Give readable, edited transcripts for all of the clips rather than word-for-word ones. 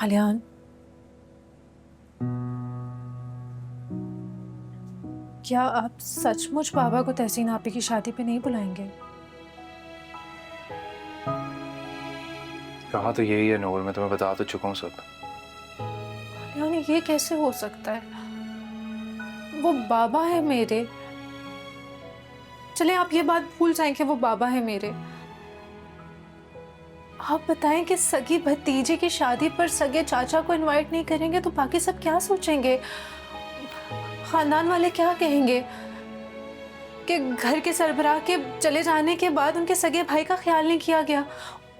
आलियान, क्या आप सचमुच बाबा को तहसीन आपी की शादी पे नहीं बुलाएंगे? कहा तो यही है नूर, मैं तुम्हें बता तो चुका हूँ सब। आलियान, ये कैसे हो सकता है? वो बाबा है मेरे। चले आप ये बात भूल जाएं कि वो बाबा है मेरे। आप बताएं कि सगी भतीजे की शादी पर सगे चाचा को इनवाइट नहीं करेंगे तो बाकी सब क्या सोचेंगे? खानदान वाले क्या कहेंगे कि घर के सरबराह के चले जाने के बाद उनके सगे भाई का ख्याल नहीं किया गया,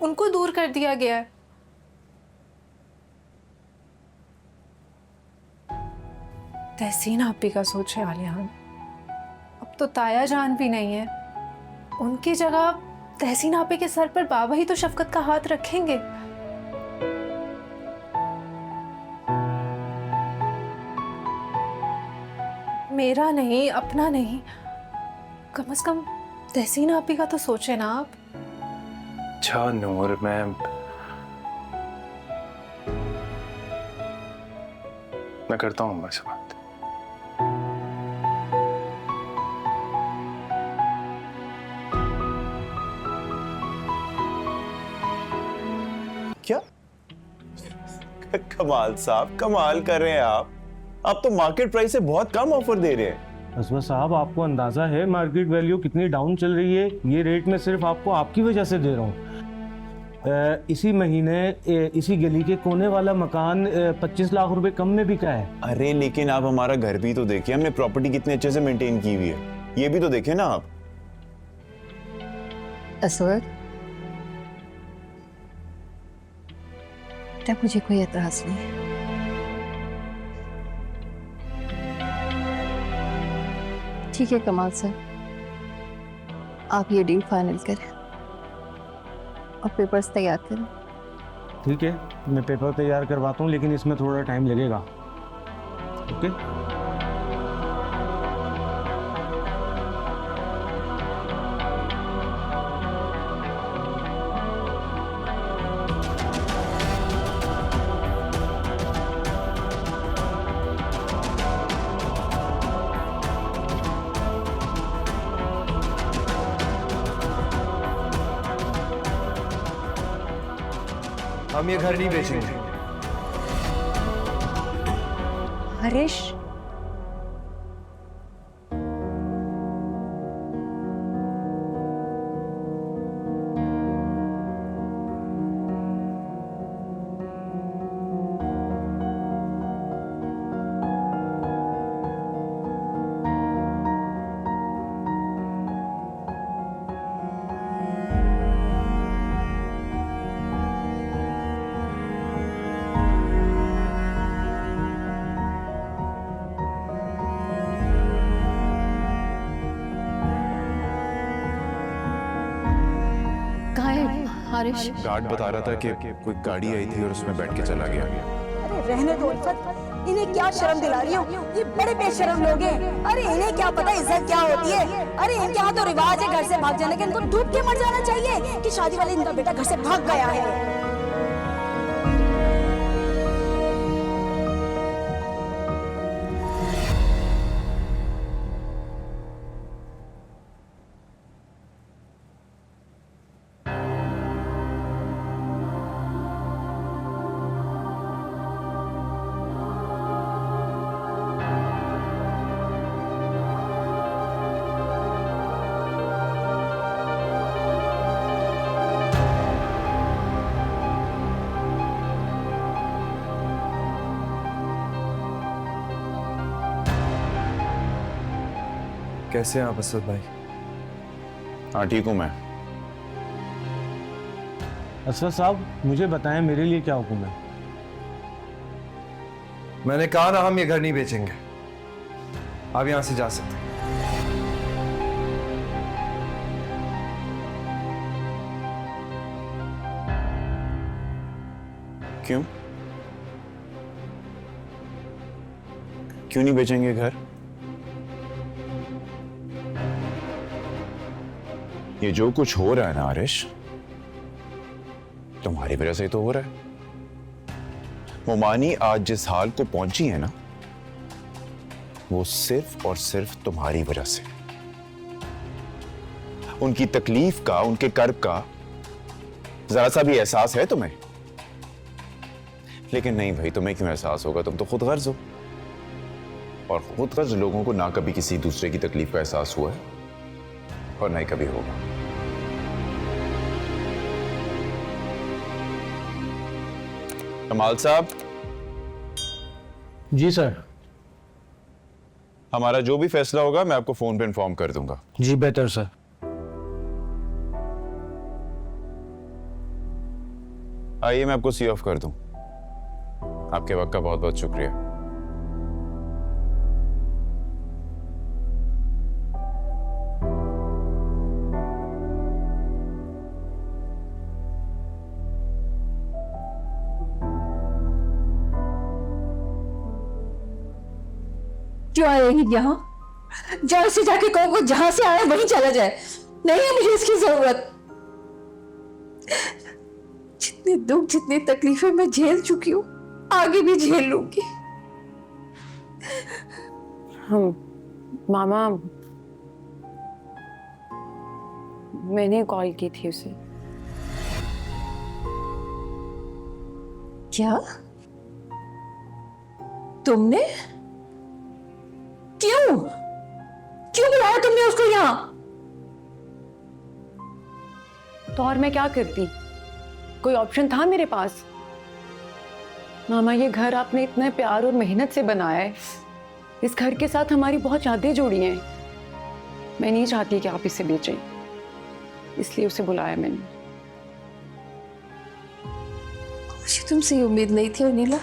उनको दूर कर दिया गया है। तहसीन आपी का सोच है आलियान। अब तो ताया जान भी नहीं है, उनकी जगह तहसीन आपी के सर पर बाबा ही तो शफकत का हाथ रखेंगे। मेरा नहीं, अपना नहीं, कम से कम तहसीन आपी का तो सोचे ना आप। अच्छा नूर, मैं करता हूँ अम्मा से बात। क्या? कमाल साहब, कमाल कर रहे हैं आप तो मार्केट प्राइस से बहुत कम ऑफर दे रहे हैं। असवा साहब, आपको अंदाजा है मार्केट वैल्यू कितनी डाउन चल रही है? ये रेट मैं सिर्फ आपको आपकी वजह से दे रहा हूँ। इसी महीने इसी गली के कोने वाला मकान 25 लाख रुपए कम में बिका है। अरे लेकिन आप हमारा घर भी तो देखिए, हमने प्रॉपर्टी कितने अच्छे से मेंटेन की हुई है, ये भी तो देखे ना आप। असवर, तब मुझे कोई एतराज नहीं है। ठीक है कमाल सर, आप ये डील फाइनल करें और पेपर्स तैयार करें। ठीक है, मैं पेपर तैयार करवाता हूँ, लेकिन इसमें थोड़ा टाइम लगेगा। ओके? हम ये घर नहीं बेचेंगे। हरीश, कहाँ है हरीश? गार्ड बता रहा था कि कोई गाड़ी आई थी और उसमें बैठ के चला गया। अरे रहने दो उल्फत, इन्हें क्या शर्म दिला रही हो? ये बड़े बेशरम लोग हैं। अरे इन्हें क्या पता इज्जत क्या होती है? अरे इनके यहाँ तो रिवाज है घर से भाग जाने के, इनको डूब के मर जाना चाहिए कि शादी वाले इनका बेटा घर से भाग गया है। कैसे हैं आप असद भाई? हाँ ठीक हूँ मैं। असवा साहब, मुझे बताएं मेरे लिए क्या हुक्म है? मैंने कहा ना, हम ये घर नहीं बेचेंगे। आप यहां से जा सकते हैं। क्यों? क्यों नहीं बेचेंगे घर? ये जो कुछ हो रहा है ना आरिश, तुम्हारी वजह से ही तो हो रहा है। मोमानी आज जिस हाल को पहुंची है ना, वो सिर्फ और सिर्फ तुम्हारी वजह से। उनकी तकलीफ का, उनके कर्ब का जरा सा भी एहसास है तुम्हें? लेकिन नहीं भाई, तुम्हें क्यों एहसास होगा? तुम तो खुद गर्ज हो, और खुद गर्ज लोगों को ना कभी किसी दूसरे की तकलीफ का एहसास हुआ है और ना ही कभी होगा। कमाल साहब। जी सर। हमारा जो भी फैसला होगा मैं आपको फोन पे इन्फॉर्म कर दूंगा। जी बेहतर सर। आइए मैं आपको सी ऑफ कर दूं। आपके वक्त का बहुत बहुत शुक्रिया। क्यों आएगी यहाँ? जहां से जाके कहो जहां से आए वहीं चला जाए। नहीं है मुझे इसकी जरूरत। जितने दुख, जितनी तकलीफें मैं झेल चुकी हूँ, आगे भी झेल लूंगी। मामा, मैंने कॉल की थी उसे। क्या तुमने? क्यों क्यों बुलाया तुमने उसको यहाँ? तो और मैं क्या करती? कोई ऑप्शन था मेरे पास? मामा, ये घर आपने इतने प्यार और मेहनत से बनाया है। इस घर के साथ हमारी बहुत यादें जुड़ी हैं। मैं नहीं चाहती कि आप इसे बेचें, इसलिए उसे बुलाया मैंने। मुझे तुमसे ये उम्मीद नहीं थी अनिला।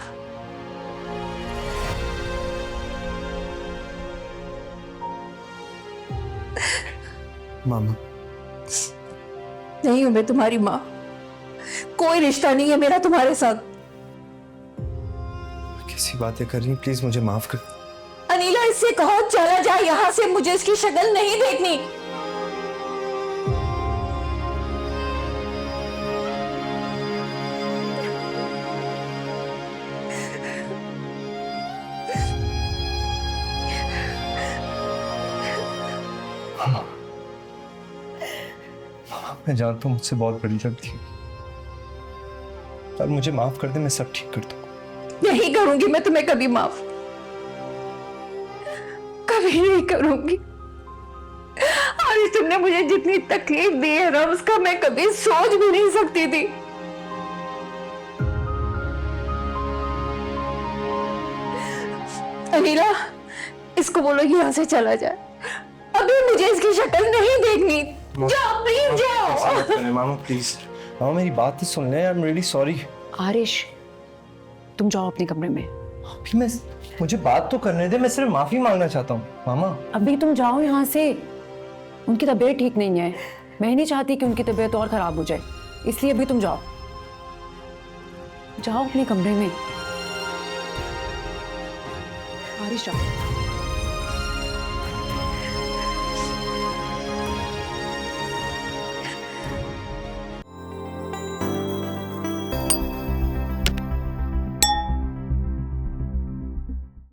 मामा, नहीं हूं मैं तुम्हारी माँ। कोई रिश्ता नहीं है मेरा तुम्हारे साथ। कैसी बातें कर रही हैं? प्लीज मुझे माफ कर। अनिला, इससे कहो चला जाए यहाँ से। मुझे इसकी शक्ल नहीं देखनी। मैं जानता हूँ मुझसे बहुत बड़ी गलती हुई, पर मुझे माफ कर दे, मैं सब ठीक कर दूंगा। नहीं करूंगी मैं तुम्हें कभी माफ। कभी नहीं करूंगी। और तुमने मुझे जितनी तकलीफ दी है ना, उसका मैं कभी सोच भी नहीं सकती थी। अनिला, इसको बोलो यहाँ से चला जाए। अभी मुझे इसकी शक्ल नहीं देखनी। जाओ प्लीज, जाओ। मामा प्लीज, मामा मेरी बात तो सुन ले। I am really sorry. Aarish, तुम जाओ अपने कमरे में। अभी मुझे बात तो करने दे। मैं सिर्फ माफी मांगना चाहता हूँ मामा। अभी तुम जाओ यहाँ से। उनकी तबीयत ठीक नहीं है। मैं नहीं चाहती कि उनकी तबीयत और खराब हो जाए, इसलिए अभी तुम जाओ। जाओ अपने कमरे में। आरिश, जाओ।